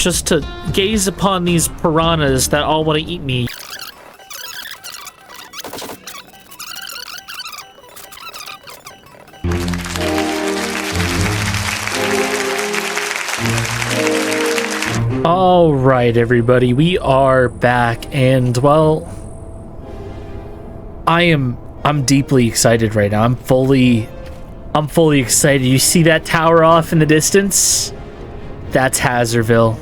just to gaze upon these piranhas that all want to eat me. All right, everybody, we are back, and well, I'm deeply excited right now. I'm fully excited. You see that tower off in the distance? That's Hazardville.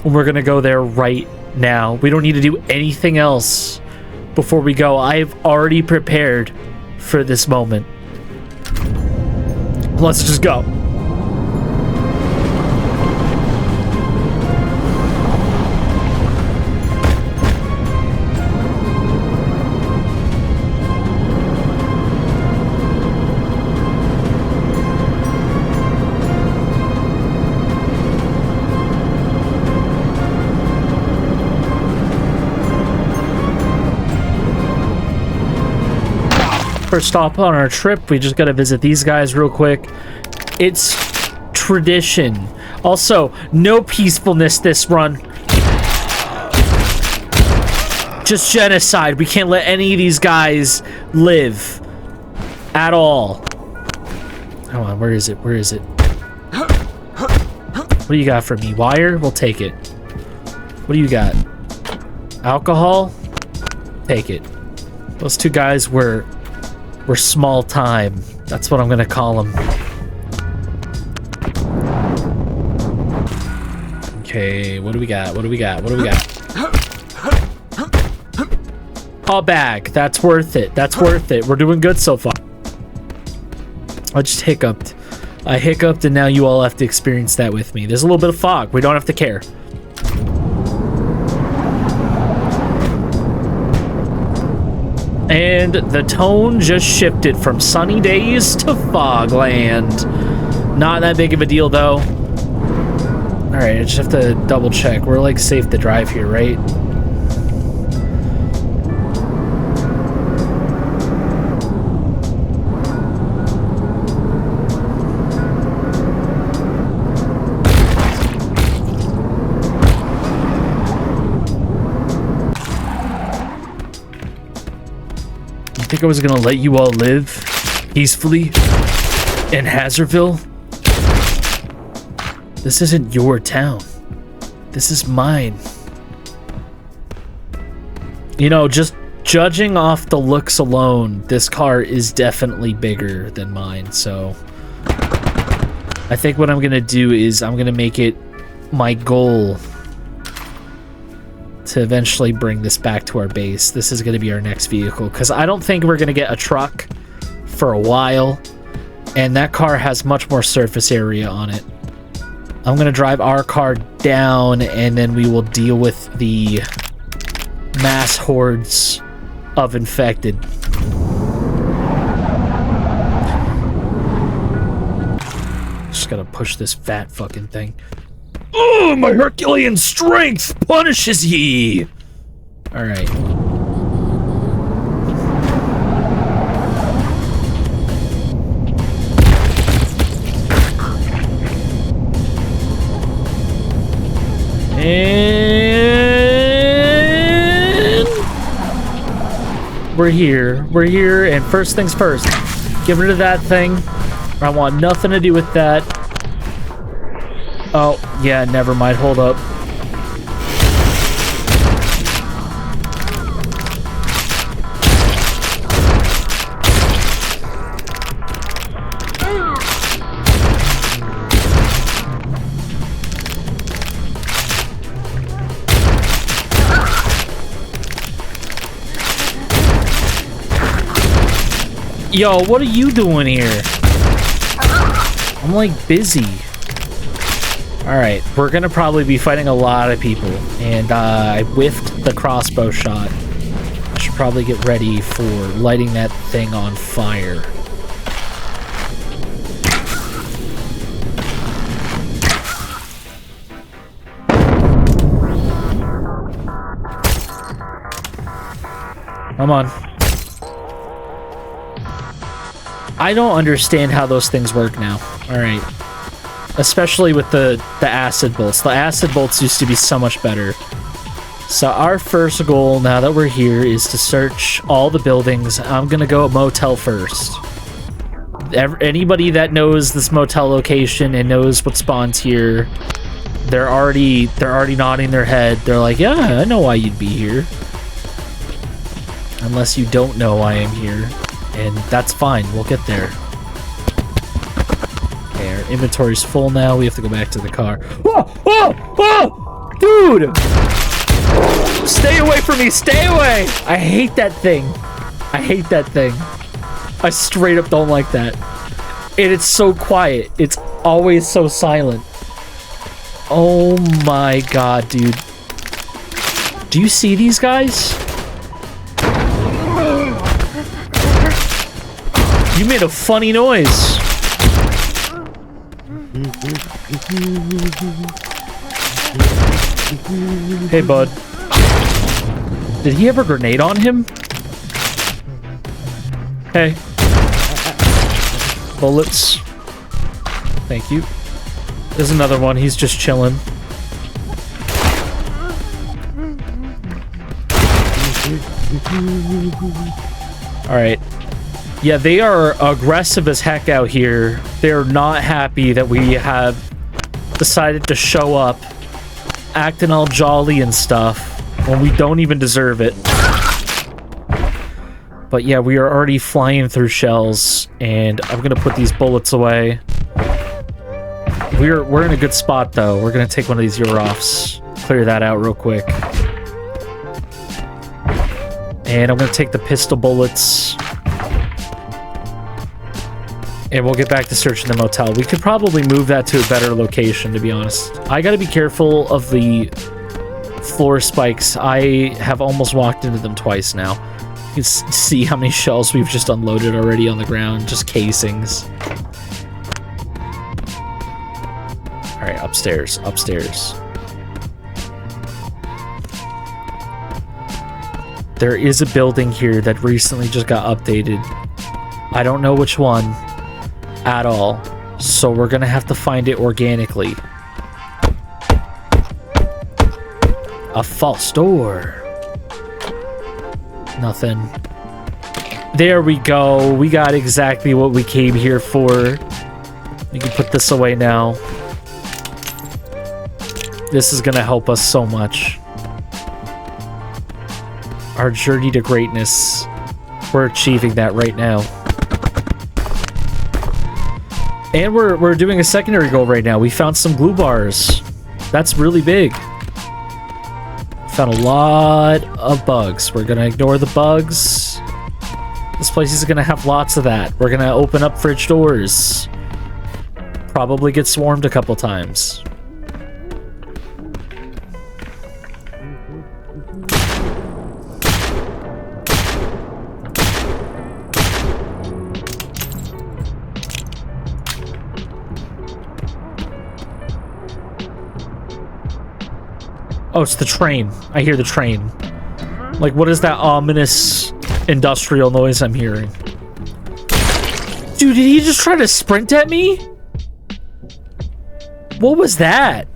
We're gonna go there right now. We don't need to do anything else before we go. I've already prepared for this moment. Let's just go. First stop on our trip, we just gotta visit these guys real quick. It's tradition. Also, no peacefulness this run. Just genocide. We can't let any of these guys live at all. Hold on, where is it? Where is it? What do you got for me? Wire? We'll take it. What do you got? Alcohol? Take it. Those two guys were small time. That's what I'm gonna call them. Okay, what do we got? What do we got? What do we got? A bag. That's worth it. That's worth it. We're doing good so far. I just hiccuped. I hiccuped, and now you all have to experience that with me. There's a little bit of fog. We don't have to care. And the tone just shifted from sunny days to fogland. Not that big of a deal, though. Alright, I just have to double check. We're, like, safe to drive here, right? I think I was gonna let you all live peacefully in Hazardville. This isn't your town. This is mine. You know, just judging off the looks alone, this car is definitely bigger than mine, so I think what I'm gonna do is I'm gonna make it my goal to eventually bring this back to our base. This is going to be our next vehicle, because I don't think we're going to get a truck for a while, and that car has much more surface area on it. I'm going to drive our car down, and then we will deal with the mass hordes of infected. Just gotta push this fat fucking thing. Oh, my Herculean strength punishes ye! Alright. And we're here, and first things first, get rid of that thing. I want nothing to do with that. Oh, yeah, never mind. Hold up. Yo, what are you doing here? I'm like busy. Alright, we're gonna probably be fighting a lot of people, and I whiffed the crossbow shot. I should probably get ready for lighting that thing on fire. Come on. I don't understand how those things work now. Alright. especially with the acid bolts. The acid bolts used to be so much better. So our first goal now that we're here is to search all the buildings. I'm gonna go motel first. Anybody that knows this motel location and knows what spawns here, they're already nodding their head. They're like, yeah, I know why you'd be here. Unless you don't know why I'm here, and that's fine. We'll get there. Okay, our inventory's full now. We have to go back to the car. Whoa! Whoa! Whoa! Dude! Stay away from me! Stay away! I hate that thing. I hate that thing. I straight up don't like that. And it's so quiet. It's always so silent. Oh my god, dude. Do you see these guys? You made a funny noise. Hey, bud. Did he have a grenade on him? Hey. Bullets. Thank you. There's another one. He's just chilling. Alright. Yeah, they are aggressive as heck out here. They're not happy that we have decided to show up acting all jolly and stuff when we don't even deserve it. But yeah, we are already flying through shells, and I'm gonna put these bullets away. We're in a good spot though. We're gonna take one of these Euroffs, clear that out real quick. And I'm gonna take the pistol bullets. And we'll get back to searching the motel. We could probably move that to a better location, to be honest. I gotta be careful of the floor spikes. I have almost walked into them twice now. You can see how many shells we've just unloaded already on the ground. Just casings. Alright, upstairs. Upstairs. There is a building here that recently just got updated. I don't know which one at all, so we're gonna have to find it organically. A false door. Nothing. There we go. We got exactly what we came here for. We can put this away now. This is gonna help us so much. Our journey to greatness. We're achieving that right now. And we're doing a secondary goal right now. We found some glue bars. That's really big. Found a lot of bugs. We're gonna ignore the bugs. This place is gonna have lots of that. We're gonna open up fridge doors. Probably get swarmed a couple times. Oh, it's the train. I hear the train. Like, what is that ominous industrial noise I'm hearing? Dude, did he just try to sprint at me? What was that?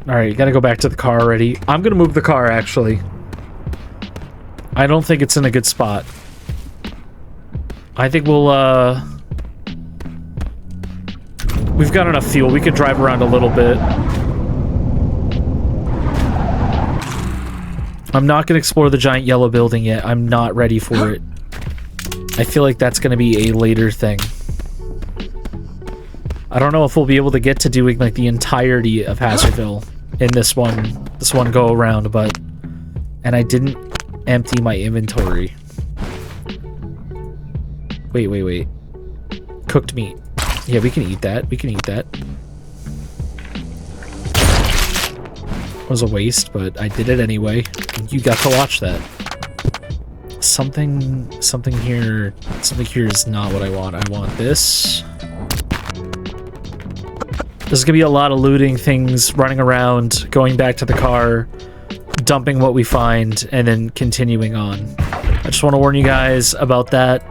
Alright, gotta go back to the car already. I'm gonna move the car, actually. I don't think it's in a good spot. I think we'll, we've got enough fuel. We could drive around a little bit. I'm not going to explore the giant yellow building yet. I'm not ready for it. I feel like that's going to be a later thing. I don't know if we'll be able to get to doing like the entirety of Hazardville in this one go around, but... And I didn't empty my inventory. Wait. Cooked meat. Yeah, we can eat that. We can eat that. It was a waste, but I did it anyway. You got to watch that. Something here is not what I want. I want this. There's gonna be a lot of looting things, running around, going back to the car, dumping what we find, and then continuing on. I just want to warn you guys about that.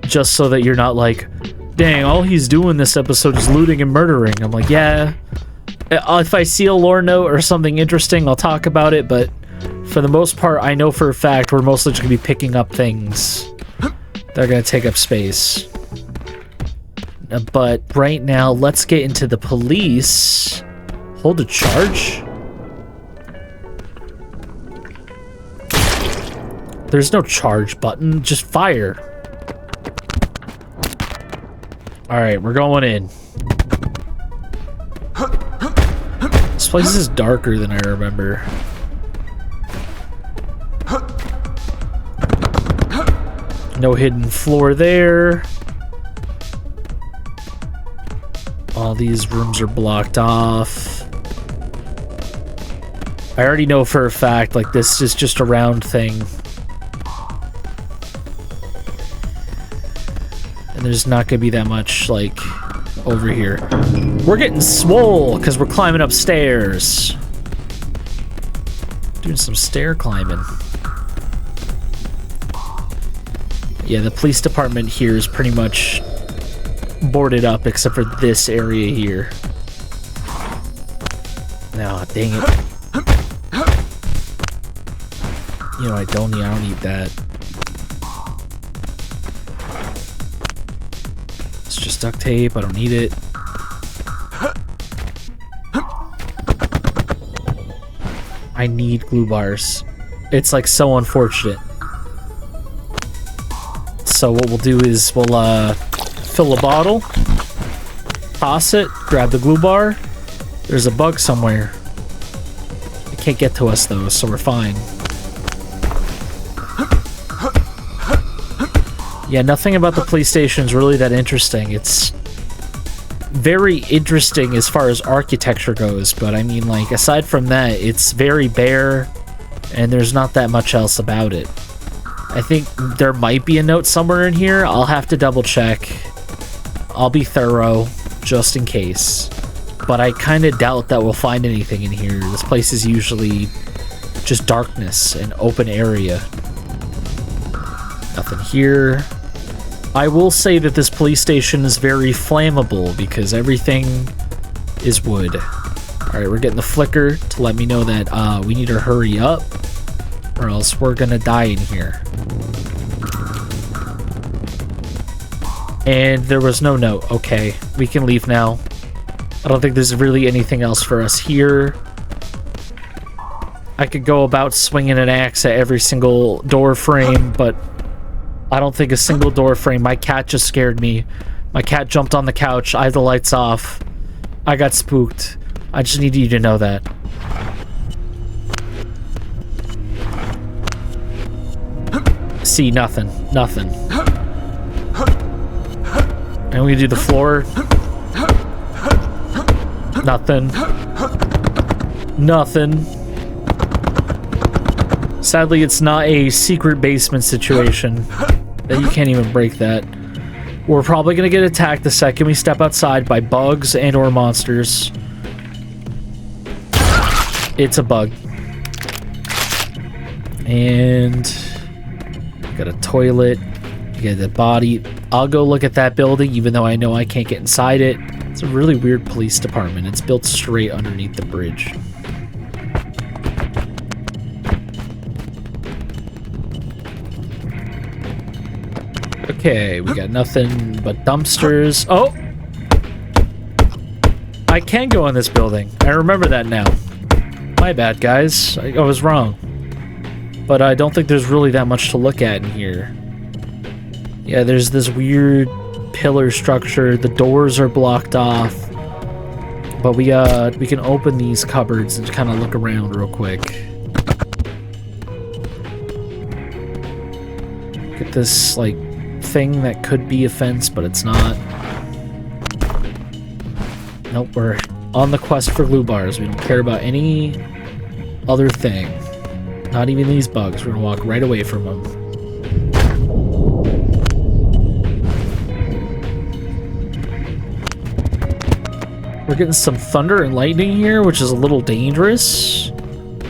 Just so that you're not like, dang, all he's doing this episode is looting and murdering. I'm like, yeah. If I see a lore note or something interesting, I'll talk about it, but for the most part, I know for a fact we're mostly just going to be picking up things that are going to take up space. But right now, let's get into the police. Hold a charge? There's no charge button, just fire. Alright, we're going in. This place is darker than I remember. No hidden floor there. All these rooms are blocked off. I already know for a fact, like, this is just a round thing. And there's not gonna be that much, like, over here. We're getting swole because we're climbing upstairs. Doing some stair climbing. Yeah, the police department here is pretty much boarded up except for this area here. No, dang it. You know, I don't need that. It's just duct tape, I don't need it. I need glue bars. It's like so unfortunate. So what we'll do is we'll fill a bottle, toss it, grab the glue bar. There's a bug somewhere. It can't get to us though, so we're fine. Yeah, nothing about the police station is really that interesting. It's very interesting as far as architecture goes, but I mean, like, aside from that, it's very bare, and there's not that much else about it. I think there might be a note somewhere in here. I'll have to double check. I'll be thorough, just in case. But I kind of doubt that we'll find anything in here. This place is usually just darkness and open area. Nothing here. I will say that this police station is very flammable because everything is wood. Alright, we're getting the flicker to let me know that we need to hurry up or else we're gonna die in here. And there was no note. Okay, we can leave now. I don't think there's really anything else for us here. I could go about swinging an axe at every single door frame, but I don't think a single door frame. My cat just scared me. My cat jumped on the couch. I had the lights off. I got spooked. I just need you to know that. See, nothing. Nothing. And we do the floor. Nothing. Nothing. Sadly, it's not a secret basement situation. That you can't even break that. We're probably gonna get attacked the second we step outside by bugs and or monsters. It's a bug. And got a toilet. You got the body. I'll go look at that building, even though I know I can't get inside it. It's a really weird police department. It's built straight underneath the bridge. Okay, we got nothing but dumpsters. Oh! I can go in this building. I remember that now. My bad, guys. I was wrong. But I don't think there's really that much to look at in here. Yeah, there's this weird pillar structure. The doors are blocked off. But we can open these cupboards and kind of look around real quick. Get this, like, thing that could be a fence, but it's not. Nope, we're on the quest for glue bars. We don't care about any other thing. Not even these bugs. We're gonna walk right away from them. We're getting some thunder and lightning here, which is a little dangerous.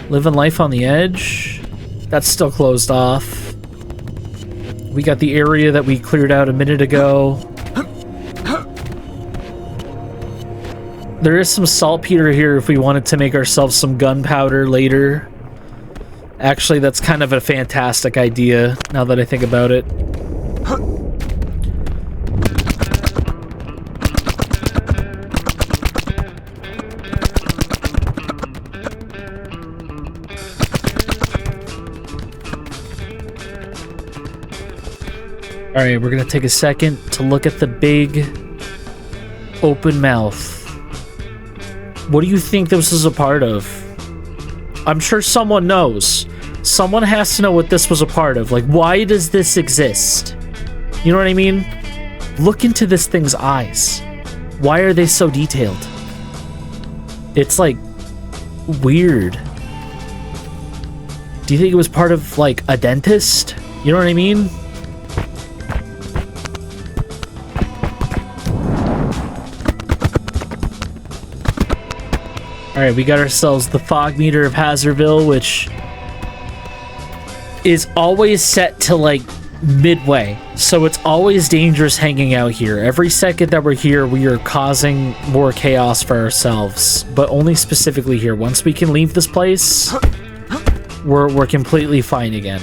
Living life on the edge. That's still closed off. We got the area that we cleared out a minute ago. There is some saltpeter here if we wanted to make ourselves some gunpowder later. Actually, that's kind of a fantastic idea, now that I think about it. Alright, we're gonna take a second to look at the big open mouth. What do you think this is a part of? I'm sure someone knows. Someone has to know what this was a part of. Like, why does this exist? You know what I mean? Look into this thing's eyes. Why are they so detailed? It's, like, weird. Do you think it was part of, like, a dentist? You know what I mean? Alright, we got ourselves the fog meter of Hazardville, which is always set to, like, midway. So it's always dangerous hanging out here. Every second that we're here, we are causing more chaos for ourselves. But only specifically here. Once we can leave this place, we're completely fine again.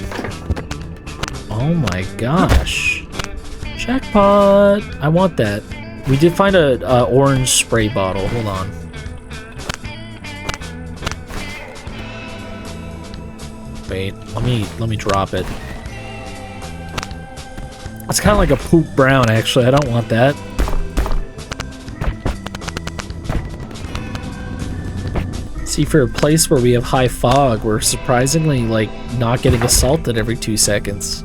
Oh my gosh. Jackpot! I want that. We did find a orange spray bottle. Hold on. Wait, let me drop it. It's kind of like a poop brown, actually. I don't want that. See, for a place where we have high fog, we're surprisingly, like, not getting assaulted every 2 seconds.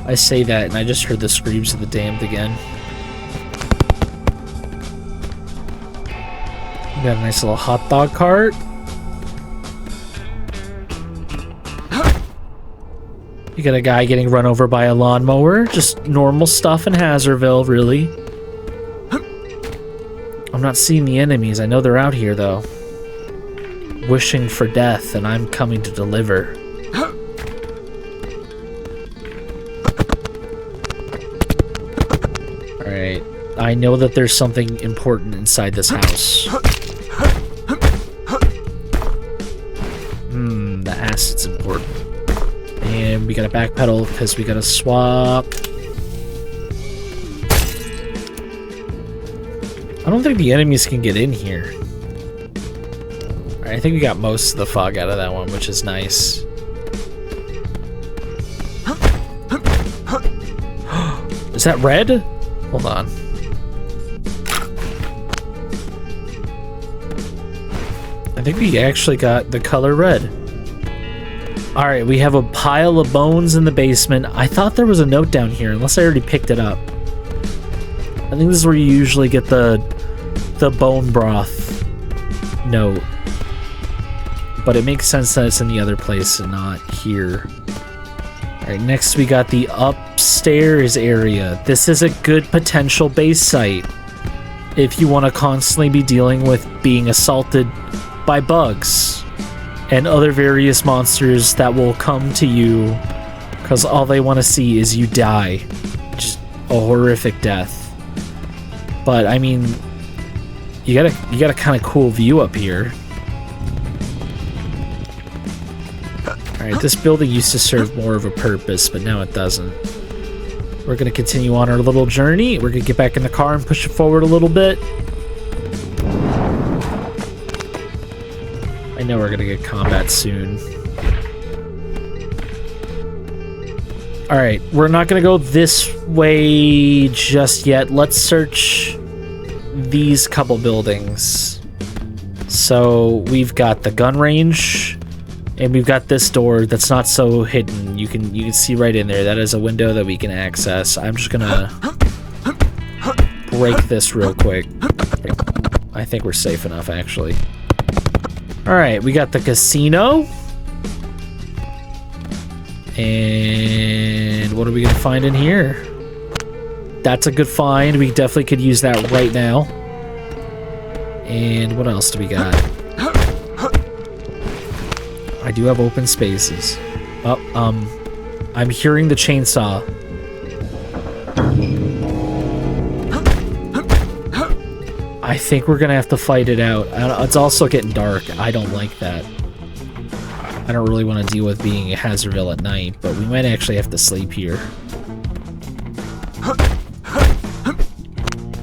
I say that, and I just heard the screams of the damned again. We got a nice little hot dog cart. You got a guy getting run over by a lawnmower. Just normal stuff in Hazardville, really. I'm not seeing the enemies. I know they're out here, though. Wishing for death, and I'm coming to deliver. Alright. I know that there's something important inside this house. The acid's important. And we gotta backpedal because we gotta swap. I don't think the enemies can get in here. Alright, I think we got most of the fog out of that one, which is nice. Is that red? Hold on. I think we actually got the color red. Alright, we have a pile of bones in the basement. I thought there was a note down here, unless I already picked it up. I think this is where you usually get the bone broth note. But it makes sense that it's in the other place and not here. Alright, next we got the upstairs area. This is a good potential base site if you want to constantly be dealing with being assaulted by bugs and other various monsters that will come to you because all they want to see is you die. Just a horrific death. But I mean, you got a kind of cool view up here. Alright, this building used to serve more of a purpose, but now it doesn't. We're gonna continue on our little journey. We're gonna get back in the car and push it forward a little bit. I know we're gonna get combat soon. Alright, we're not gonna go this way just yet. Let's search these couple buildings. So we've got the gun range, and we've got this door that's not so hidden. You can see right in there. That is a window that we can access. I'm just gonna break this real quick. I think we're safe enough, actually. Alright, we got the casino. And what are we gonna find in here? That's a good find. We definitely could use that right now. And what else do we got? I do have open spaces. Oh, I'm hearing the chainsaw. I think we're gonna have to fight it out. It's also getting dark. I don't like that. I don't really want to deal with being at Hazardville at night, but we might actually have to sleep here.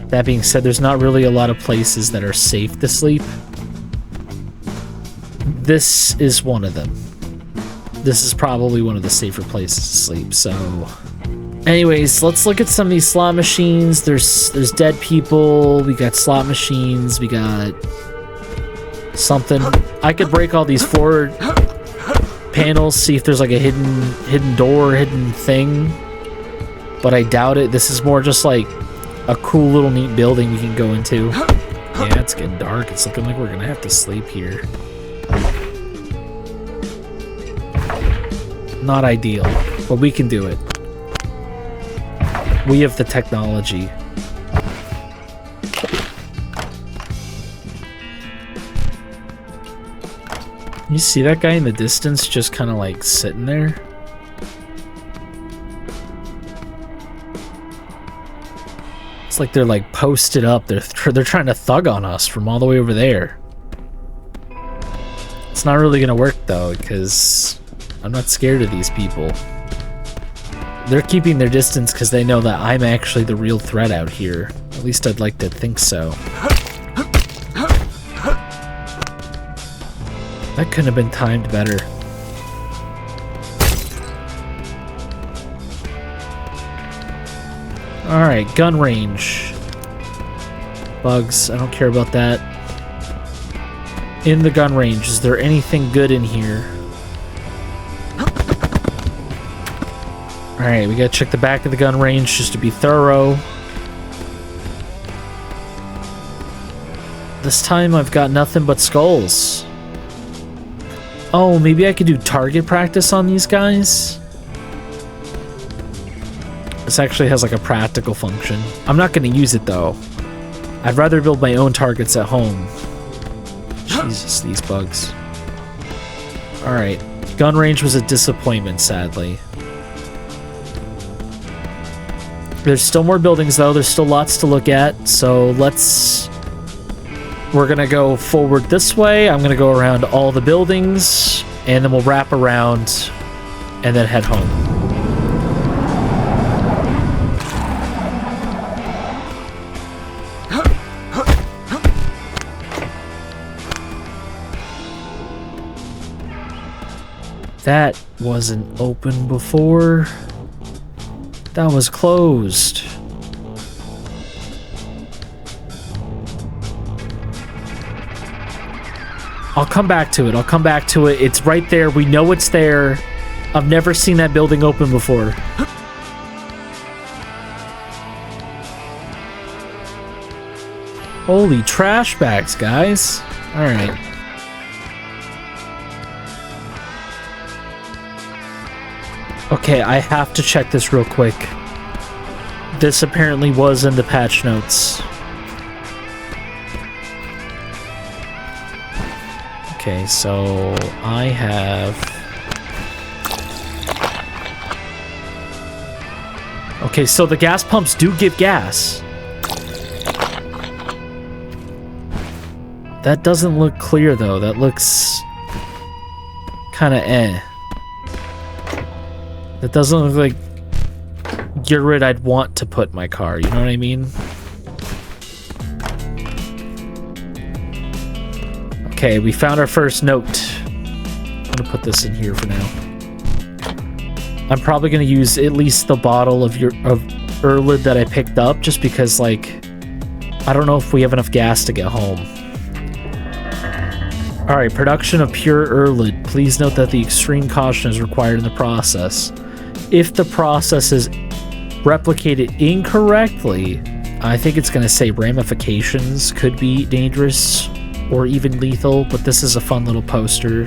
That being said, there's not really a lot of places that are safe to sleep. This is one of them. This is probably one of the safer places to sleep, so... Anyways, let's look at some of these slot machines. There's dead people, we got slot machines, we got... something. I could break all these forward panels, see if there's like a hidden door, hidden thing. But I doubt it. This is more just like a cool little neat building we can go into. Yeah, it's getting dark. It's looking like we're gonna have to sleep here. Not ideal, but we can do it. We have the technology. You see that guy in the distance just kind of like sitting there? It's like they're like posted up. They're trying to thug on us from all the way over there. It's not really gonna work though, because I'm not scared of these people. They're keeping their distance because they know that I'm actually the real threat out here. At least I'd like to think so. That couldn't have been timed better. Alright, gun range. Bugs, I don't care about that. In the gun range, is there anything good in here? Alright, we gotta check the back of the gun range just to be thorough. This time I've got nothing but skulls. Oh, maybe I could do target practice on these guys? This actually has like a practical function. I'm not gonna use it though. I'd rather build my own targets at home. Jesus, these bugs. Alright, gun range was a disappointment, sadly. There's still more buildings though, there's still lots to look at, so we're gonna go forward this way, I'm gonna go around all the buildings, and then we'll wrap around and then head home. That wasn't open before. That was closed. I'll come back to it. I'll come back to it. It's right there. We know it's there. I've never seen that building open before. Holy trash bags, guys. All right. Okay, I have to check this real quick. This apparently was in the patch notes. Okay, so I have... Okay, so the gas pumps do give gas. That doesn't look clear though. That looks kind of eh. That doesn't look like Urid I'd want to put in my car, you know what I mean? Okay, we found our first note. I'm gonna put this in here for now. I'm probably gonna use at least the bottle of Urlid that I picked up, just because, like, I don't know if we have enough gas to get home. Alright, production of pure Urlid. Please note that the extreme caution is required in the process. If the process is replicated incorrectly, I think it's going to say ramifications could be dangerous or even lethal, but this is a fun little poster.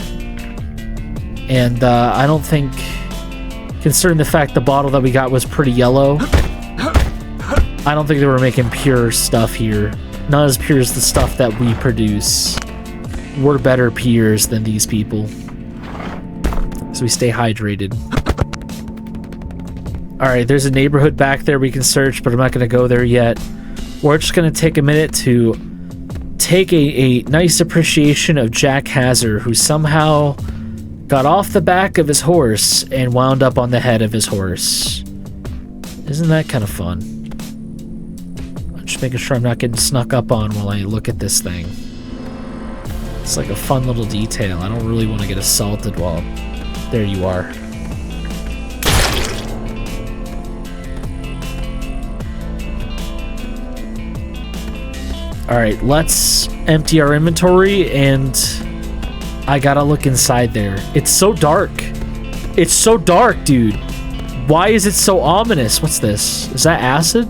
And I don't think, considering the fact the bottle that we got was pretty yellow, I don't think they were making pure stuff here. Not as pure as the stuff that we produce. We're better peers than these people. So we stay hydrated. Alright, there's a neighborhood back there we can search, but I'm not going to go there yet. We're just going to take a minute to take a nice appreciation of Jack Hazard, who somehow got off the back of his horse and wound up on the head of his horse. Isn't that kind of fun? I'm just making sure I'm not getting snuck up on while I look at this thing. It's like a fun little detail. I don't really want to get assaulted while... There you are. Alright, let's empty our inventory, and I gotta look inside there. It's so dark. It's so dark, dude. Why is it so ominous? What's this? Is that acid?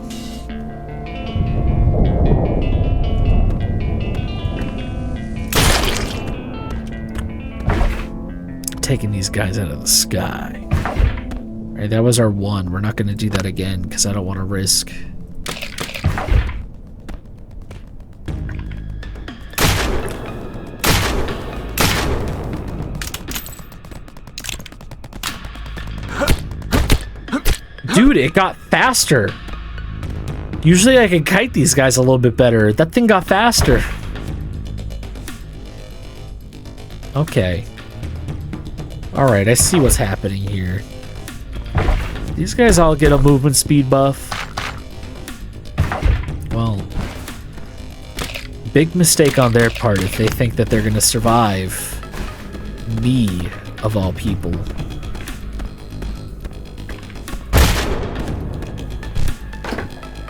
Taking these guys out of the sky. Alright, that was our one. We're not gonna do that again because I don't want to risk. Dude, it got faster. Usually I can kite these guys a little bit better. That thing got faster. Okay. Alright, I see what's happening here. These guys all get a movement speed buff. Well, big mistake on their part if they think that they're gonna survive me, of all people.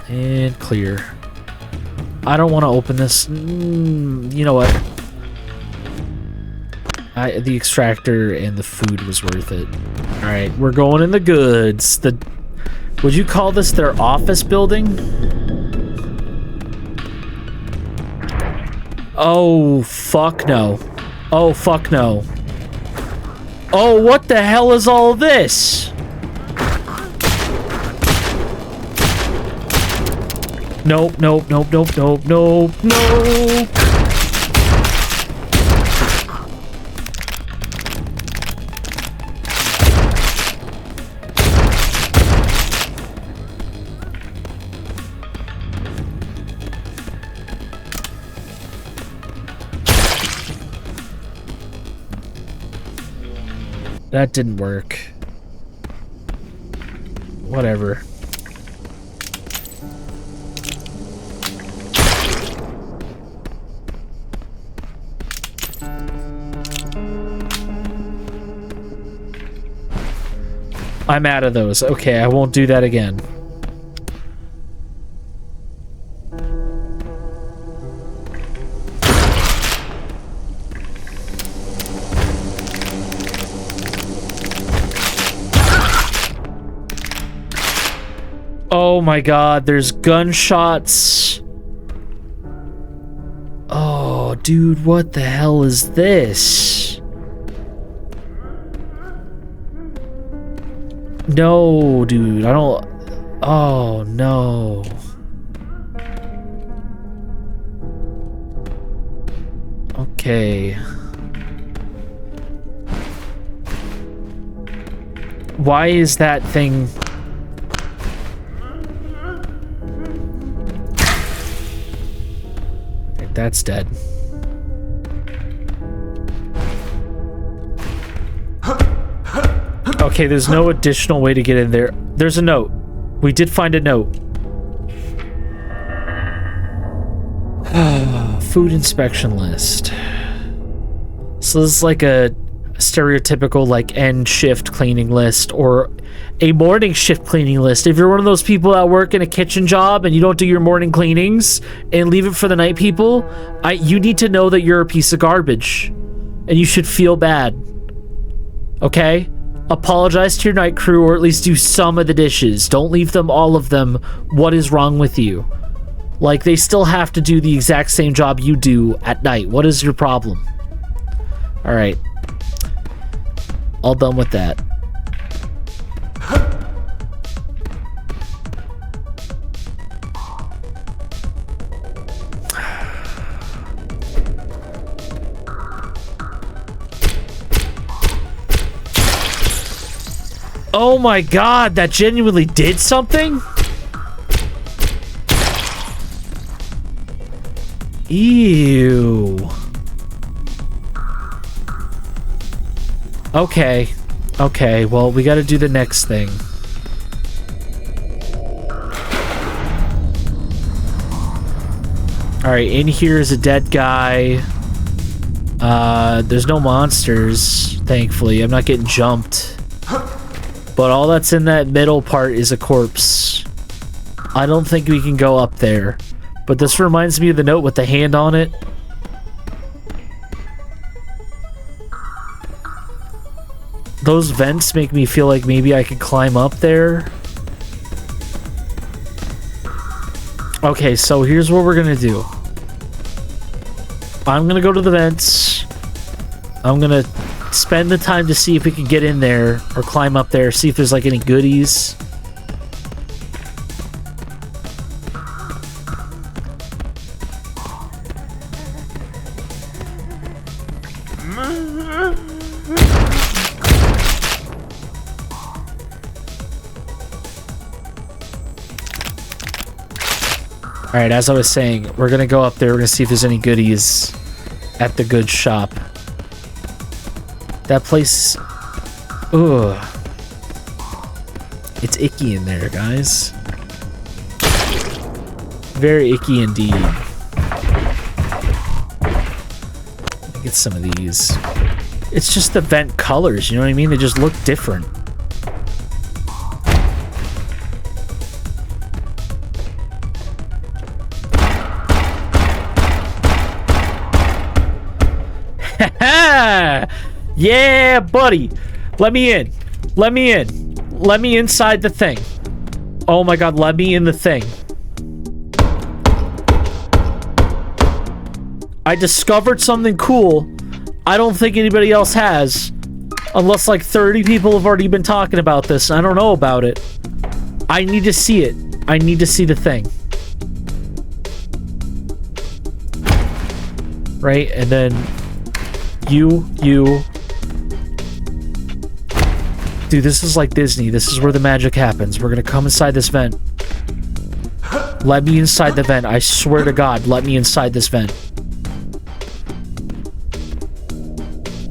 And clear. I don't want to open this. You know what? The extractor and the food was worth it. Alright, we're going in the goods. Would you call this their office building? Oh, fuck no. Oh, fuck no. Oh, what the hell is all this? Nope, nope, nope, nope, nope, nope, nope. That didn't work. Whatever. I'm out of those. Okay, I won't do that again. Oh my god, there's gunshots. Oh, dude, what the hell is this? No, dude, I don't... Oh, no. Okay. Why is that thing... That's dead. Okay, there's no additional way to get in there. There's a note. We did find a note. Food inspection list. So this is like a stereotypical like end shift cleaning list or a morning shift cleaning list. If you're one of those people that work in a kitchen job and you don't do your morning cleanings and leave it for the night people, you need to know that you're a piece of garbage and you should feel bad. Okay? Apologize to your night crew or at least do some of the dishes. Don't leave them all of them. What is wrong with you? Like, they still have to do the exact same job you do at night. What is your problem? Alright. All done with that. Oh my god, that genuinely did something? Ew. Okay. Okay, well, we gotta do the next thing. Alright, in here is a dead guy. There's no monsters, thankfully. I'm not getting jumped. But all that's in that middle part is a corpse. I don't think we can go up there. But this reminds me of the note with the hand on it. Those vents make me feel like maybe I could climb up there. Okay, so here's what we're gonna do. I'm gonna go to the vents. I'm gonna spend the time to see if we can get in there or climb up there, see if there's like any goodies. Alright, as I was saying, we're gonna go up there, we're gonna see if there's any goodies at the good shop. That place... Ugh. It's icky in there, guys. Very icky indeed. Let me get some of these. It's just the vent colors, you know what I mean? They just look different. Yeah, buddy. Let me in. Let me in. Let me inside the thing. Oh my god, let me in the thing. I discovered something cool I don't think anybody else has. Unless like 30 people have already been talking about this. I don't know about it. I need to see it. I need to see the thing. Right? And then... You... Dude, this is like Disney. This is where the magic happens. We're gonna come inside this vent. Let me inside the vent. I swear to God, let me inside this vent.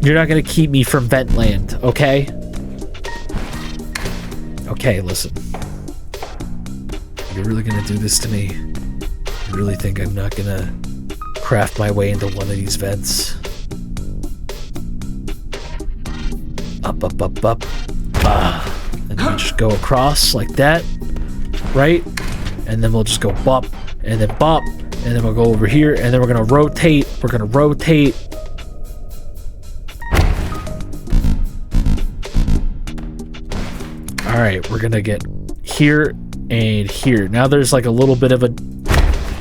You're not gonna keep me from Ventland, okay? Okay, listen. You're really gonna do this to me? You really think I'm not gonna craft my way into one of these vents? Up, up, up, up. And then we just go across like that, right? And then we'll just go bop, and then bop, and then we'll go over here, and then we're gonna rotate. We're gonna rotate. All right, we're gonna get here and here. Now there's like a little bit of a...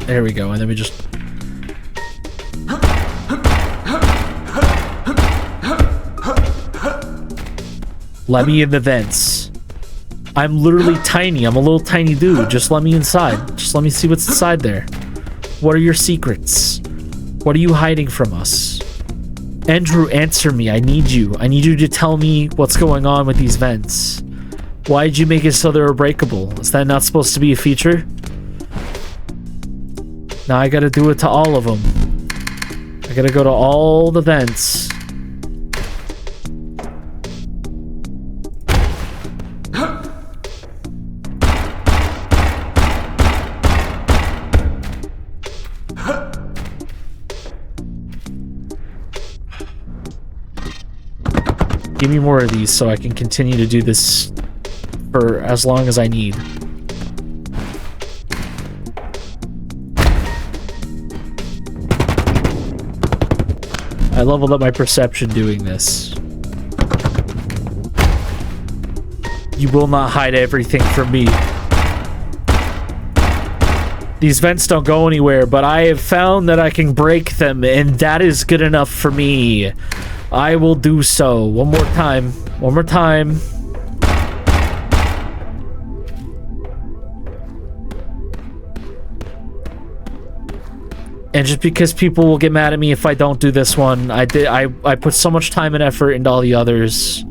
There we go, and then we just... Let me in the vents. I'm literally tiny. I'm a little tiny dude. Just let me inside. Just let me see what's inside there. What are your secrets? What are you hiding from us? Andrew, answer me. I need you. I need you to tell me what's going on with these vents. Why did you make it so they're breakable? Is that not supposed to be a feature? Now I gotta do it to all of them. I gotta go to all the vents. Give me more of these so I can continue to do this for as long as I need. I leveled up my perception doing this. You will not hide everything from me. These vents don't go anywhere, but I have found that I can break them, and that is good enough for me. I will do so. One more time. One more time. And just because people will get mad at me if I don't do this one, I put so much time and effort into all the others.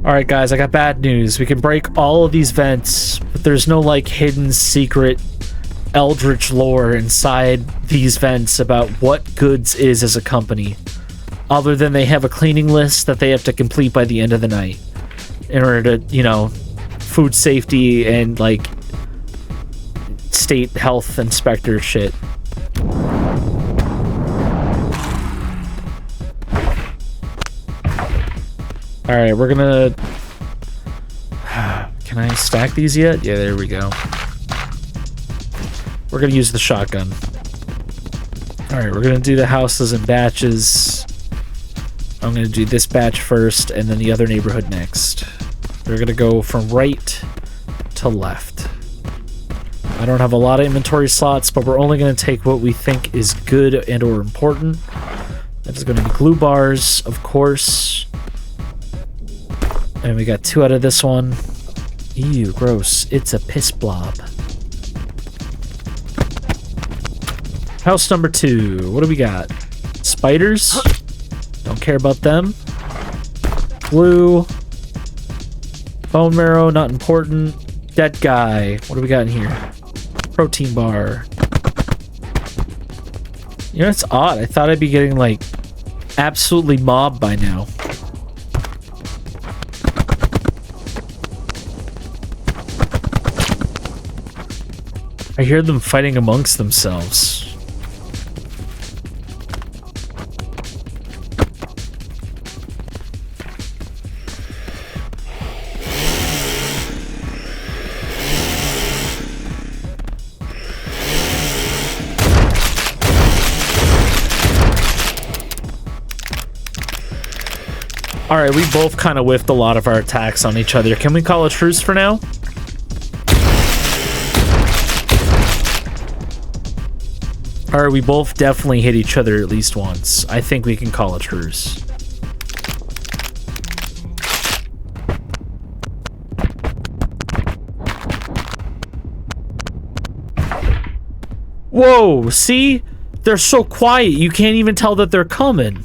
Alright guys, I got bad news. We can break all of these vents, but there's no like hidden secret eldritch lore inside these vents about what Goods is as a company. Other than they have a cleaning list that they have to complete by the end of the night. In order to, you know, food safety and like state health inspector shit. Alright, we're gonna... Can I stack these yet? Yeah, there we go. We're gonna use the shotgun. Alright, we're gonna do the houses in batches. I'm gonna do this batch first, and then the other neighborhood next. We're gonna go from right to left. I don't have a lot of inventory slots, but we're only gonna take what we think is good and or important. That is gonna be glue bars, of course. And we got 2 out of this one. Ew, gross. It's a piss blob. House number 2. What do we got? Spiders. Don't care about them. Glue. Bone marrow, not important. Dead guy. What do we got in here? Protein bar. You know, it's odd. I thought I'd be getting, like, absolutely mobbed by now. I hear them fighting amongst themselves. Alright, we both kind of whiffed a lot of our attacks on each other. Can we call a truce for now? Alright, we both definitely hit each other at least once. I think we can call a truce. Whoa, see? They're so quiet, you can't even tell that they're coming.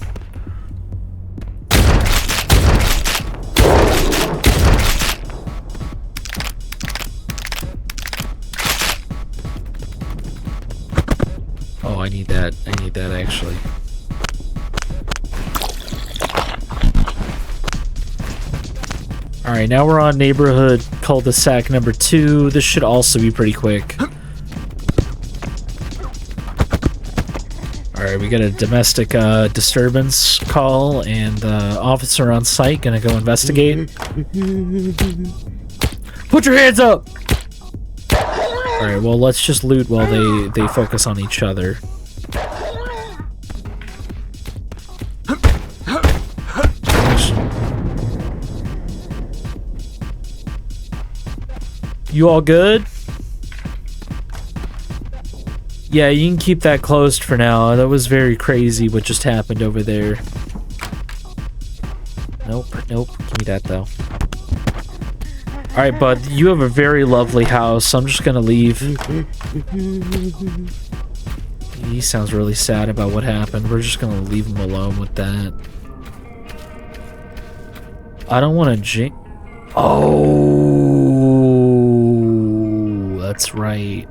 I need that actually. Alright, now we're on neighborhood cul-de-sac number 2. This should also be pretty quick. Alright, we got a domestic disturbance call, and officer on site gonna go investigate. Put your hands up! Alright, well, let's just loot while they focus on each other. You all good? Yeah, you can keep that closed for now. That was very crazy what just happened over there. Nope, nope. Give me that, though. Alright, bud. You have a very lovely house, so I'm just gonna leave. He sounds really sad about what happened. We're just gonna leave him alone with that. I don't want to Oh, that's right.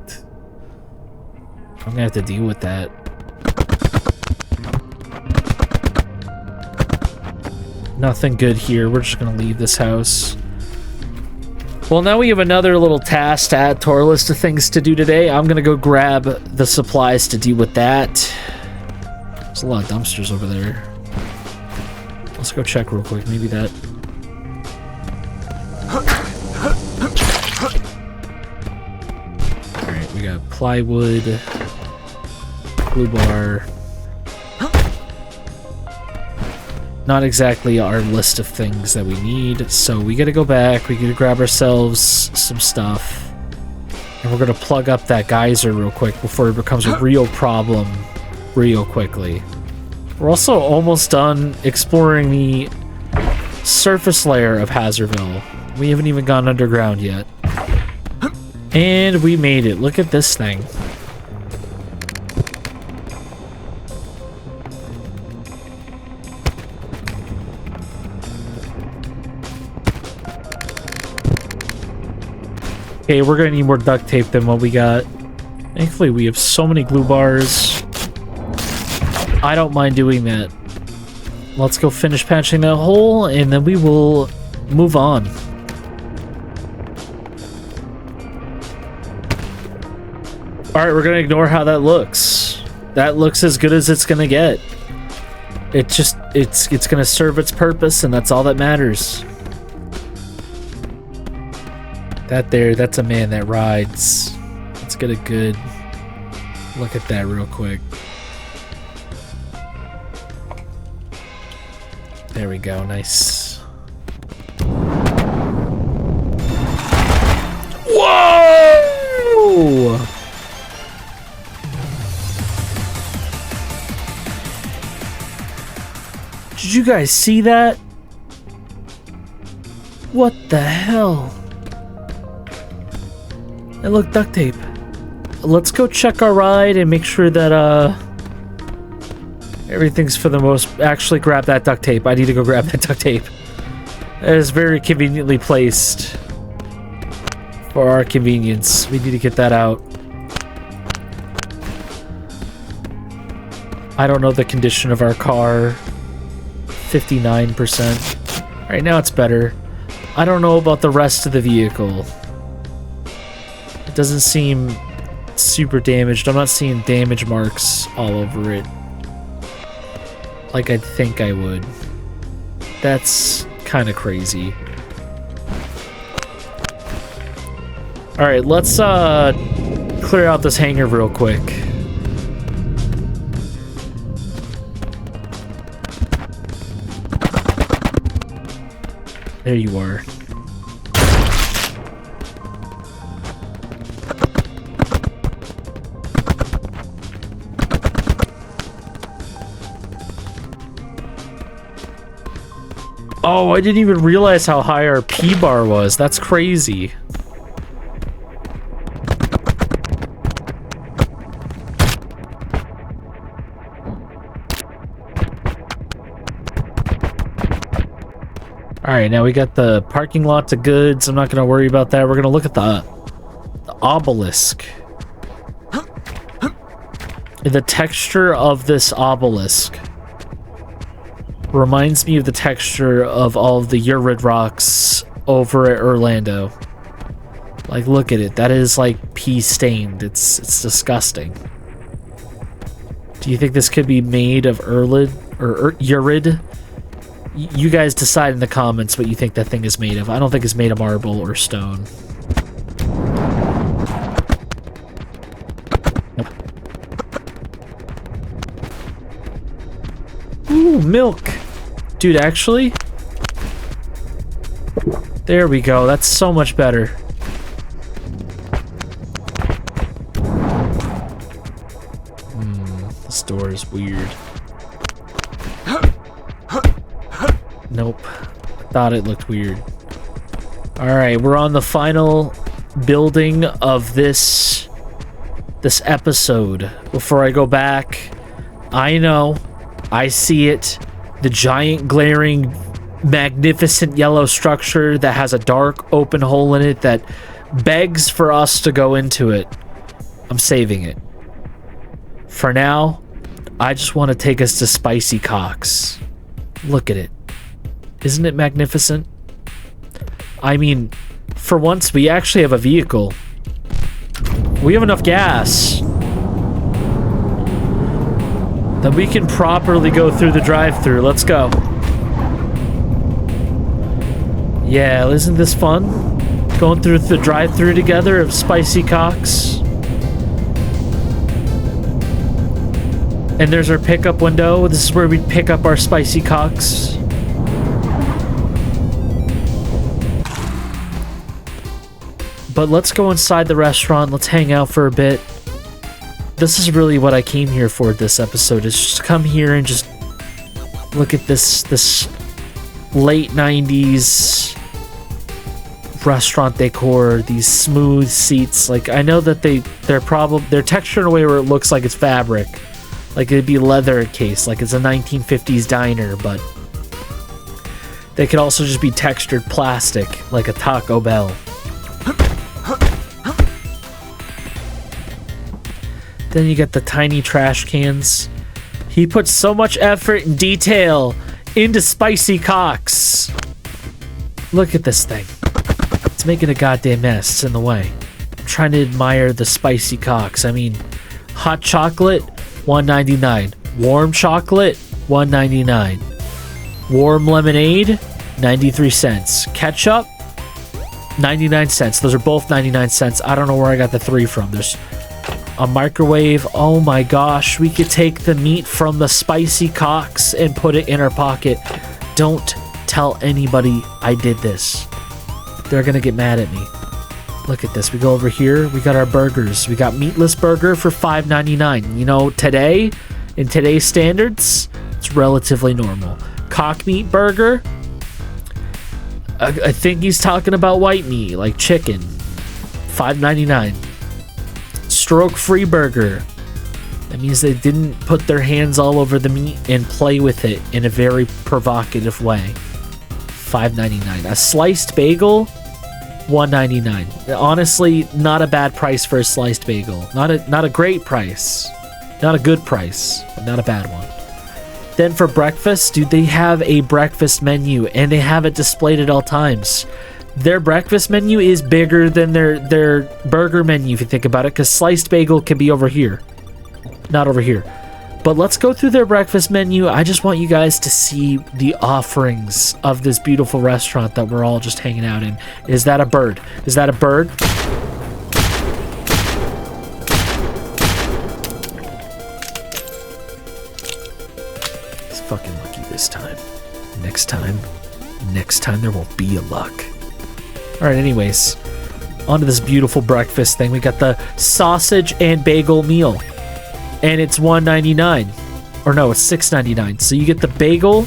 I'm gonna have to deal with that. Nothing good here. We're just gonna leave this house. Well, now we have another little task to add to our list of things to do today. I'm gonna go grab the supplies to deal with that. There's a lot of dumpsters over there. Let's go check real quick. Maybe that... Alright, we got plywood, glue bar. Not exactly our list of things that we need, so we gotta go back, we gotta grab ourselves some stuff, and we're gonna plug up that geyser real quick before it becomes a real problem real quickly. We're also almost done exploring the surface layer of Hazardville. We haven't even gone underground yet. And we made it. Look at this thing. Okay, we're gonna need more duct tape than what we got. Thankfully, we have so many glue bars. I don't mind doing that. Let's go finish patching that hole, and then we will move on. Alright, we're gonna ignore how that looks. That looks as good as it's gonna get. It's gonna serve its purpose, and that's all that matters. That there, that's a man that rides. Let's get a good look at that real quick. There we go, nice. Whoa! Did you guys see that? What the hell? And look, duct tape. Let's go check our ride and make sure that everything's for the most. Actually, grab that duct tape. I need to go grab that duct tape. It is very conveniently placed for our convenience. We need to get that out. I don't know the condition of our car. 59%. Right now it's better. I don't know about the rest of the vehicle. It doesn't seem super damaged. I'm not seeing damage marks all over it like I'd think I would. That's kind of crazy. Alright, let's clear out this hangar real quick. There you are. Oh, I didn't even realize how high our P-bar was. That's crazy. Alright, now we got the parking lot to goods. I'm not going to worry about that. We're going to look at the obelisk. The texture of this obelisk reminds me of the texture of all of the Urid rocks over at Orlando. Like, look at it. That is like pea stained. It's disgusting. Do you think this could be made of Urid or Urid? You guys decide in the comments what you think that thing is made of. I don't think it's made of marble or stone. Ooh, milk. Dude, actually, there we go. That's so much better. This door is weird. Nope. Thought it looked weird. Alright, we're on the final building of this episode. Before I go back, I know, I see it. The giant, glaring, magnificent yellow structure that has a dark, open hole in it that begs for us to go into it. I'm saving it. For now, I just want to take us to Spicy Cox. Look at it. Isn't it magnificent? I mean, for once, we actually have a vehicle. We have enough gas that we can properly go through the drive-thru. Let's go. Yeah, isn't this fun? Going through the drive-thru together of Spicy Cox. And there's our pickup window. This is where we pick up our Spicy Cox. But let's go inside the restaurant. Let's hang out for a bit. This is really what I came here for this episode, is just to come here and just look at this late 90s restaurant decor, these smooth seats. Like, I know that they're textured in a way where it looks like it's fabric. Like it'd be leather case, like it's a 1950s diner, but they could also just be textured plastic, like a Taco Bell. Then you get the tiny trash cans. He puts so much effort and detail into Spicy Cox. Look at this thing. It's making a goddamn mess. It's in the way. I'm trying to admire the Spicy Cox. I mean, hot chocolate, $1.99. Warm chocolate, $1.99. Warm lemonade, 93 cents. Ketchup, 99 cents. Those are both 99 cents. I don't know where I got the 3 from. There's a microwave. Oh my gosh. We could take the meat from the Spicy Cox and put it in our pocket. Don't tell anybody I did this. They're gonna get mad at me. Look at this. We go over here. We got our burgers. We got meatless burger for $5.99. You know, today, in today's standards, it's relatively normal. Cock meat burger. I think he's talking about white meat, like chicken. $5.99. Stroke-free burger. That means they didn't put their hands all over the meat and play with it in a very provocative way. $5.99. A sliced bagel, $1.99. Honestly, not a bad price for a sliced bagel. Not a great price. Not a good price, but not a bad one. Then for breakfast, dude, they have a breakfast menu and they have it displayed at all times. Their breakfast menu is bigger than their burger menu, if you think about it, because sliced bagel can be over here, not over here. But let's go through their breakfast menu. I just want you guys to see the offerings of this beautiful restaurant that we're all just hanging out in. Is that a bird? Is that a bird? It's fucking lucky this time. Next time there won't be a luck. Alright, anyways, onto this beautiful breakfast thing. We got the sausage and bagel meal. And it's $1.99. Or no, it's $6.99. So you get the bagel,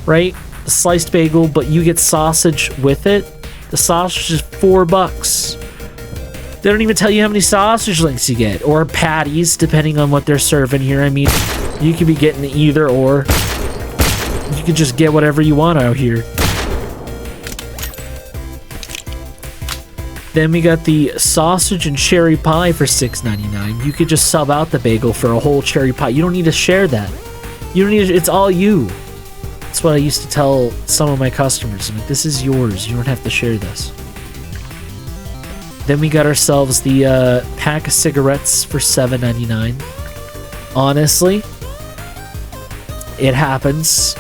right? The sliced bagel, but you get sausage with it. The sausage is $4. They don't even tell you how many sausage links you get. Or patties, depending on what they're serving here. I mean, you could be getting either or. You could just get whatever you want out here. Then we got the sausage and cherry pie for $6.99. You could just sub out the bagel for a whole cherry pie. You don't need to share that. You don't need to, it's all you. That's what I used to tell some of my customers. I'm like, this is yours. You don't have to share this. Then we got ourselves the pack of cigarettes for $7.99. Honestly, it happens.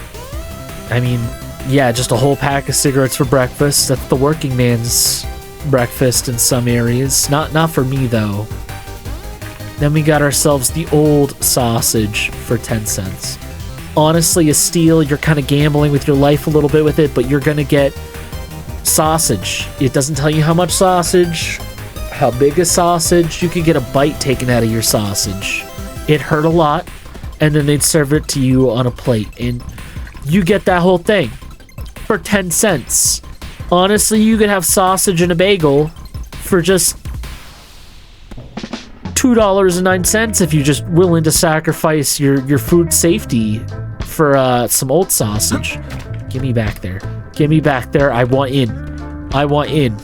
I mean, yeah, just a whole pack of cigarettes for breakfast. That's the working man's breakfast in some areas. Not for me though. Then we got ourselves the old sausage for 10 cents. Honestly, a steal. You're kind of gambling with your life a little bit with it, but you're gonna get sausage. It doesn't tell you how much sausage, how big a sausage. You could get a bite taken out of your sausage. It hurt a lot, and then they'd serve it to you on a plate, and you get that whole thing for 10 cents. Honestly, you could have sausage and a bagel for just $2.09 if you're just willing to sacrifice your food safety for some old sausage. Give me back there. Give me back there. I want in. I want in.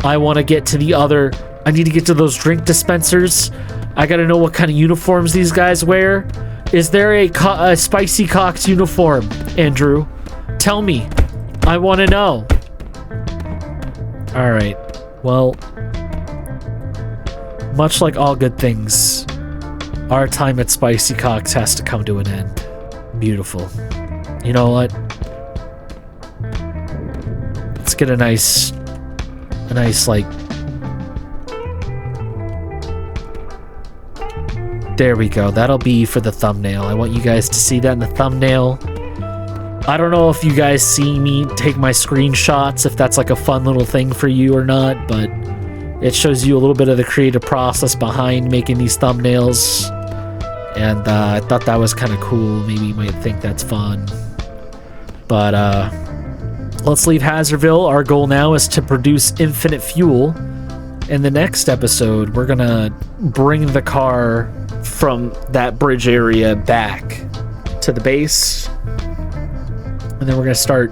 I want to get to the other. I need to get to those drink dispensers. I got to know what kind of uniforms these guys wear. Is there a Spicy Cox uniform, Andrew? Tell me. I want to know. Alright, well, much like all good things, our time at Spicy Cox has to come to an end. Beautiful. You know what? Let's get a nice, like... There we go, that'll be for the thumbnail. I want you guys to see that in the thumbnail. I don't know if you guys see me take my screenshots, if that's like a fun little thing for you or not, but it shows you a little bit of the creative process behind making these thumbnails. And I thought that was kind of cool. Maybe you might think that's fun. But let's leave Hazardville. Our goal now is to produce infinite fuel. In the next episode, we're gonna bring the car from that bridge area back to the base. And then we're going to start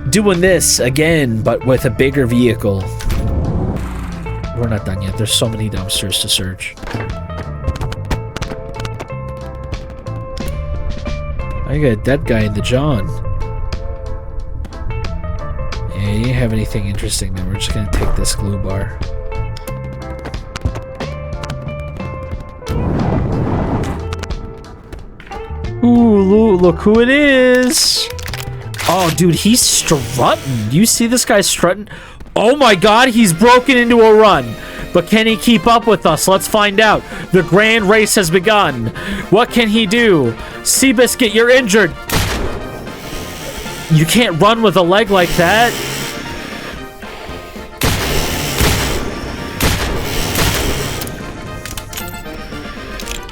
doing this again, but with a bigger vehicle. We're not done yet. There's so many dumpsters to search. I got a dead guy in the John. Yeah, you didn't have anything interesting then. We're just gonna take this glue bar. Ooh, look who it is! Oh, dude, he's strutting. You see this guy strutting? Oh my god, he's broken into a run. But can he keep up with us? Let's find out. The grand race has begun. What can he do? Seabiscuit, you're injured. You can't run with a leg like that.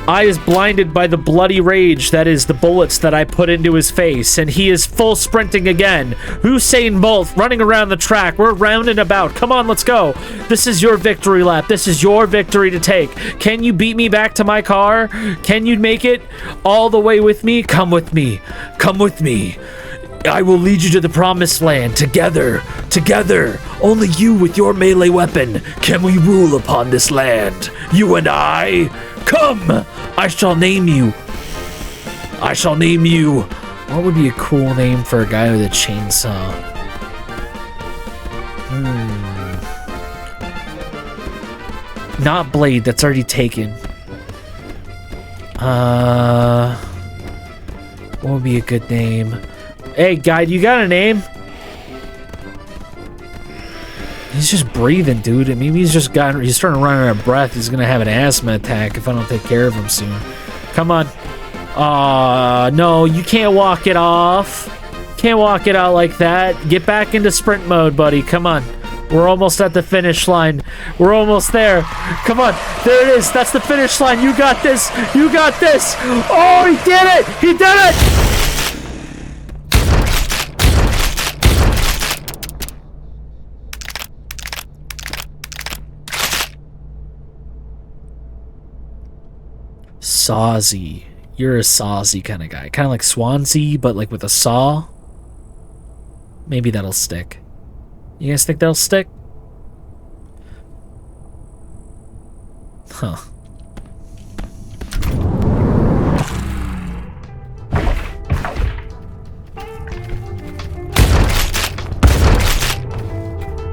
Eye is blinded by the bloody rage that is the bullets that I put into his face, and he is full sprinting again. Usain Bolt running around the track. We're round and about. Come on, let's go. This is your victory lap. This is your victory to take. Can you beat me back to my car? Can you make it all the way with me? Come with me. Come with me. I will lead you to the promised land. Together. Together. Only you with your melee weapon can we rule upon this land. You and I. Come! I shall name you. I shall name you. What would be a cool name for a guy with a chainsaw? Not Blade, that's already taken. What would be a good name? Hey, guy, you got a name? He's just breathing, dude. I mean, he's starting to run out of breath. He's gonna have an asthma attack if I don't take care of him soon. Come on. No, you can't walk it off. Can't walk it out like that. Get back into sprint mode, buddy. Come on. We're almost at the finish line. We're almost there. Come on. There it is. That's the finish line. You got this. You got this. Oh, he did it. He did it. Sawzy. You're a sawzy kind of guy. Kind of like Swansea, but like with a saw. Maybe that'll stick. You guys think that'll stick? Huh.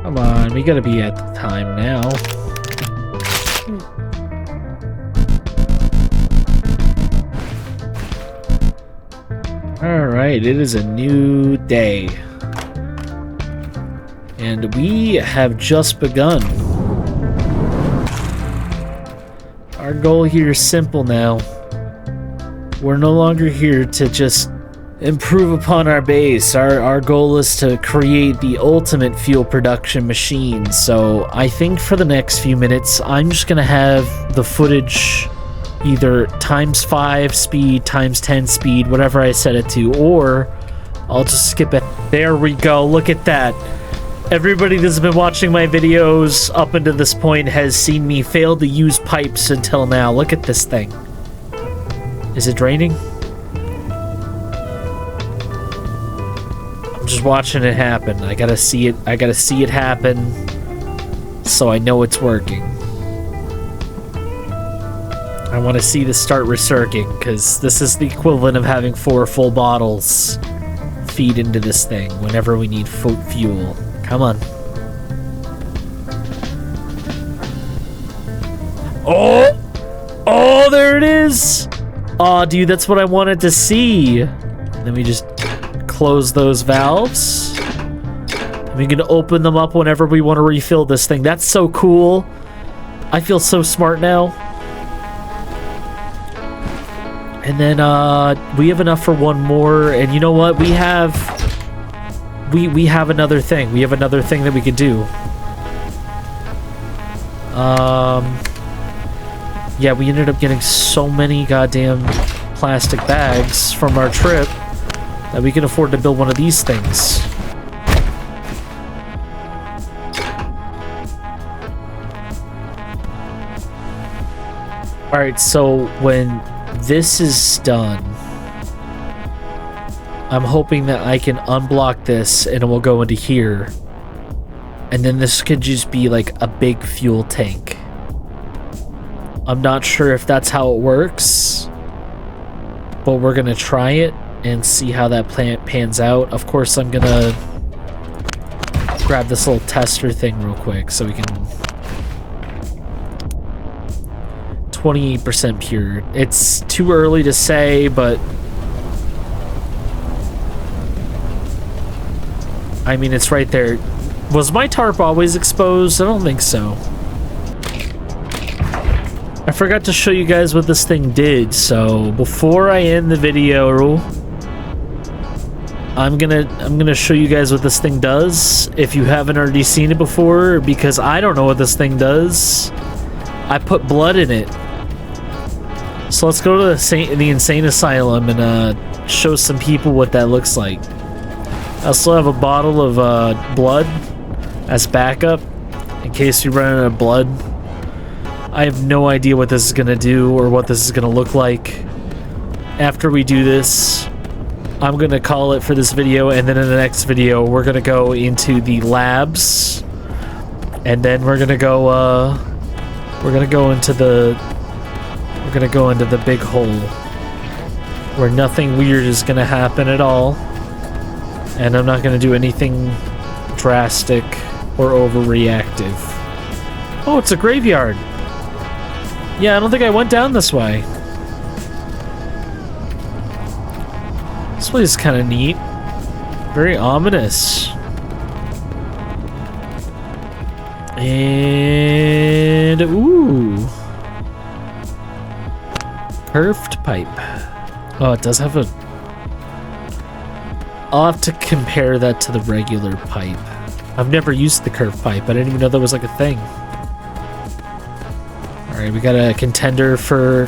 Come on, we gotta be at the time now. Alright, it is a new day. And we have just begun. Our goal here is simple now. We're no longer here to just improve upon our base. Our goal is to create the ultimate fuel production machine. So I think for the next few minutes, I'm just gonna have the footage either ×5 speed, ×10 speed, whatever I set it to, or I'll just skip it. There we go. Look at that. Everybody that's been watching my videos up until this point has seen me fail to use pipes until now. Look at this thing. Is it draining? I'm just watching it happen. I gotta see it. I gotta see it happen so I know it's working. I want to see this start recirculating, because this is the equivalent of having 4 full bottles feed into this thing whenever we need fuel. Come on. Oh! Oh, there it is! Aw, dude, that's what I wanted to see. Then we just close those valves. We can open them up whenever we want to refill this thing. That's so cool. I feel so smart now. And then we have enough for one more, and you know what? We have another thing. We have another thing that we could do. Yeah, we ended up getting so many goddamn plastic bags from our trip that we can afford to build one of these things. Alright, so when this is done, I'm hoping that I can unblock this and it will go into here. And then this could just be like a big fuel tank. I'm not sure if that's how it works, but we're gonna try it. and see how that plant pans out. Of course, I'm gonna grab this little tester thing real quick so we can... 28% pure. It's too early to say, but... I mean, it's right there. Was my tarp always exposed? I don't think so. I forgot to show you guys what this thing did, so before I end the video, I'm gonna show you guys what this thing does if you haven't already seen it before, because I don't know what this thing does. I put blood in it. So let's go to the insane asylum and show some people what that looks like. I still have a bottle of blood as backup in case we run out of blood. I have no idea what this is gonna do or what this is gonna look like. After we do this, I'm gonna call it for this video, and then in the next video we're gonna go into the labs, and then we're gonna go into the big hole where nothing weird is gonna happen at all. And I'm not going to do anything drastic or overreactive. Oh, it's a graveyard. Yeah, I don't think I went down this way. This place is kind of neat. Very ominous. And... ooh. Curved pipe. Oh, it does have a... I'll have to compare that to the regular pipe. I've never used the curved pipe. I didn't even know that was like a thing. Alright, we got a contender for...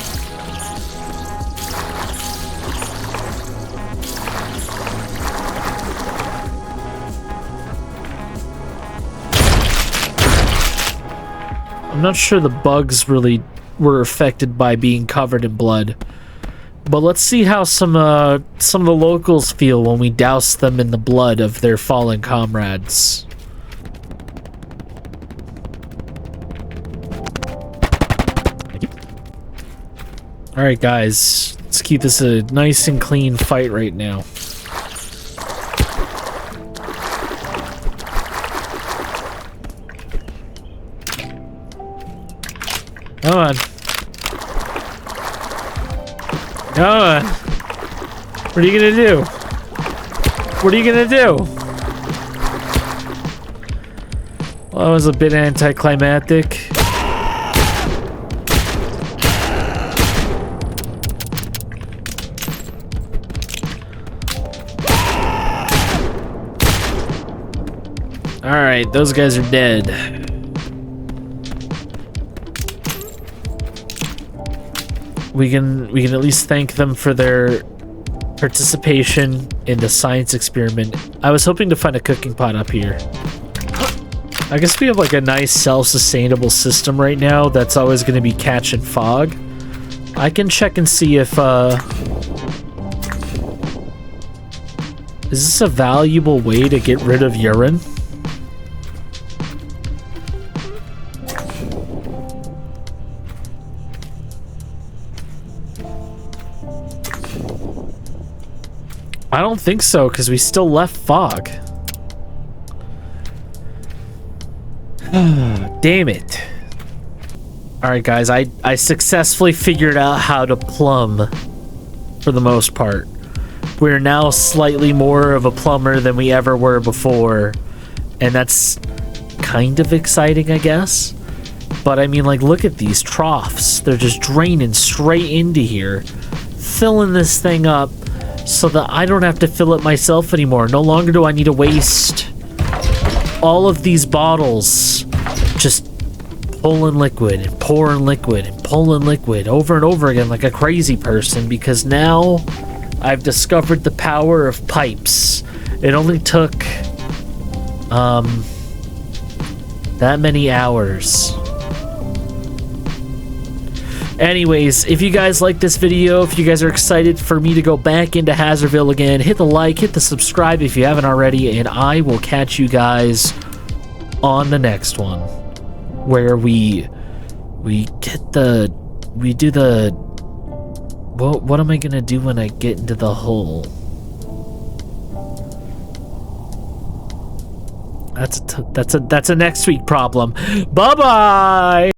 I'm not sure the bugs really were affected by being covered in blood. But let's see how some of the locals feel when we douse them in the blood of their fallen comrades. Alright guys, let's keep this a nice and clean fight right now. Come on. Come on. What are you gonna do? What are you gonna do? Well, that was a bit anticlimactic. Alright, those guys are dead. We can at least thank them for their participation in the science experiment. I was hoping to find a cooking pot up here. I guess we have like a nice self-sustainable system right now that's always going to be catch and fog. I can check and see if is this a valuable way to get rid of urine? I don't think so, because we still left fog. Damn it. Alright guys, I successfully figured out how to plumb for the most part. We're now slightly more of a plumber than we ever were before. And that's kind of exciting, I guess. But I mean, like, look at these troughs. They're just draining straight into here. Filling this thing up so that I don't have to fill it myself anymore. No longer do I need to waste all of these bottles just pulling liquid and pouring liquid and pulling liquid over and over again like a crazy person, because now I've discovered the power of pipes. It only took that many hours. Anyways, if you guys like this video, if you guys are excited for me to go back into Hazardville again, hit the like, hit the subscribe if you haven't already, and I will catch you guys on the next one, where we do the... What am I gonna do when I get into the hole? That's a next week problem. Bye bye.